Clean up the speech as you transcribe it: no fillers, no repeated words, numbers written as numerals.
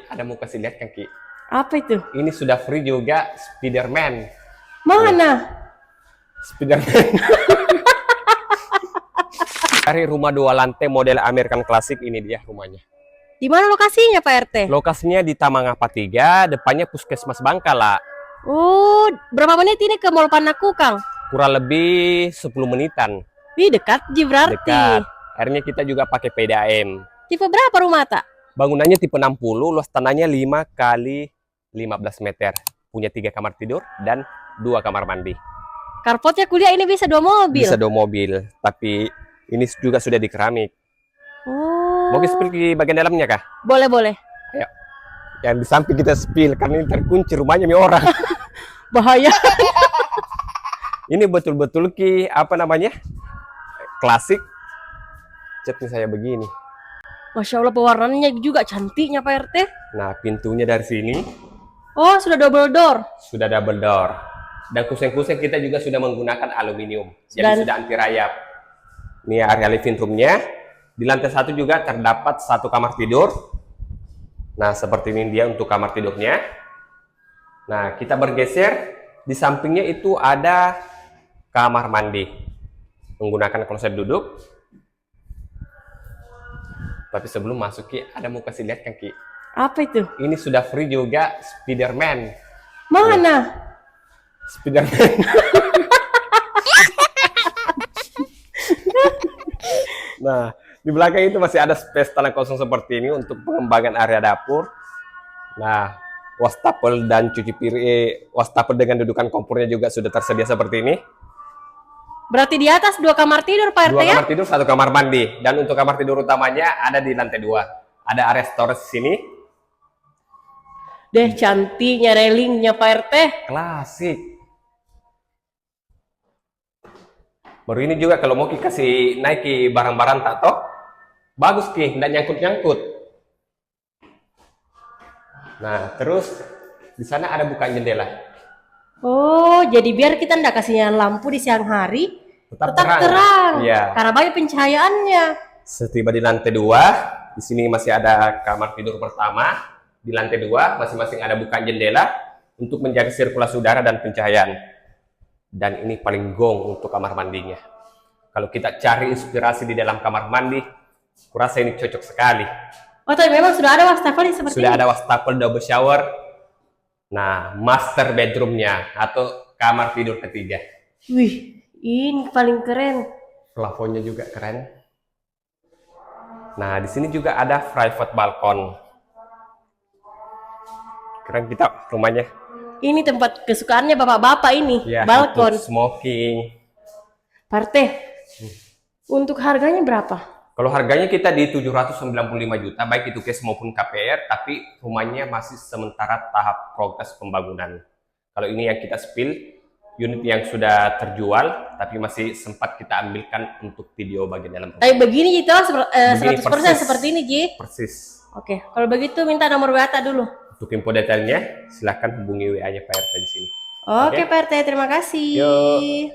ada mau kasih lihat kan Ki. Apa itu? Ini sudah free juga Spiderman. Mana? Spiderman. Dari rumah 2 lantai model American Classic, ini dia rumahnya. Di mana lokasinya Pak RT? Lokasinya di Taman Apa 3, depannya Puskesmas Bangkala. Oh, berapa menit ini ke Mall Panaku, Kang? Kurang lebih 10 menitan. Wih, dekat Ji berarti. Dekat. Akhirnya kita juga pakai PDAM. Tipe berapa rumah tak? Bangunannya tipe 60, luas tanahnya 5 kali 15 meter. Punya 3 kamar tidur dan 2 kamar mandi. Carportnya kuliah ini bisa 2 mobil? Bisa 2 mobil, tapi ini juga sudah di keramik. Oh. Mau spill di bagian dalamnya kah? Boleh, boleh. Ayo. Yang di samping kita spill, karena ini terkunci rumahnya orang. Bahaya. Ini betul-betul Ki, apa namanya? Klasik. Catnya saya begini. Masya Allah, pewarnaannya juga cantiknya Pak RT. Nah, pintunya dari sini. Oh, sudah double door. Sudah double door. Dan kuseng-kuseng kita juga sudah menggunakan aluminium. Jadi Dan sudah anti rayap. Ini area living room-nya. Di lantai 1 juga terdapat 1 kamar tidur. Nah, seperti ini dia untuk kamar tidurnya. Nah, kita bergeser. Di sampingnya itu ada kamar mandi. Menggunakan kloset duduk. Tapi sebelum masuk Ki, ada mau kasih lihat kan Ki. apa itu? Ini sudah free juga Spiderman. Mana? Spiderman. Nah, di belakang itu masih ada space tanah kosong seperti ini untuk pengembangan area dapur. Nah, wastafel dan cuci piring, wastafel dengan dudukan kompornya juga sudah tersedia seperti ini. Berarti di atas 2 kamar tidur Pak RT 2 ya? kamar tidur, 1 kamar mandi. Dan untuk kamar tidur utamanya ada di lantai 2. Ada area storage sini. Deh, cantiknya railingnya Pak RT. Klasik. Baru ini juga kalau mau Ki kasih naiki barang-barang tato, bagus Ki, nggak nyangkut-nyangkut. Nah, terus di sana ada bukaan jendela. Oh, jadi biar kita ndak kasihnya lampu di siang hari, Tetap tetap terang. terang. Iya. Karena banyak pencahayaannya. Setiba di lantai 2, di sini masih ada kamar tidur pertama. Di lantai 2 masing-masing ada bukaan jendela untuk menjaga sirkulasi udara dan pencahayaan. Dan ini paling gong untuk kamar mandinya. Kalau kita cari inspirasi di dalam kamar mandi, kurasa ini cocok sekali. Oh, tapi memang sudah ada wastafel seperti Sudah ini. ada wastafel double shower. Nah, master bedroomnya atau kamar tidur ketiga. Wih, ini paling keren. Plafonnya juga keren. Nah, di sini juga ada private balkon. Keren kita rumahnya. Ini tempat kesukaannya bapak-bapak ini, Ya, balkon. untuk smoking. Pak RT, untuk harganya berapa? Kalau harganya kita di 795 juta, baik itu cash maupun KPR, tapi rumahnya masih sementara tahap progres pembangunan. Kalau ini yang kita spill, unit yang sudah terjual, tapi masih sempat kita ambilkan untuk video bagian dalam rumah. Tapi begini Ji, toh, 100% persis. seperti ini Ji. Persis. Oke, kalau begitu minta nomor WA dulu. Untuk info detailnya, silahkan hubungi WA-nya Pak RT di sini. Oke, Oke. Pak RT, terima kasih. Yuk.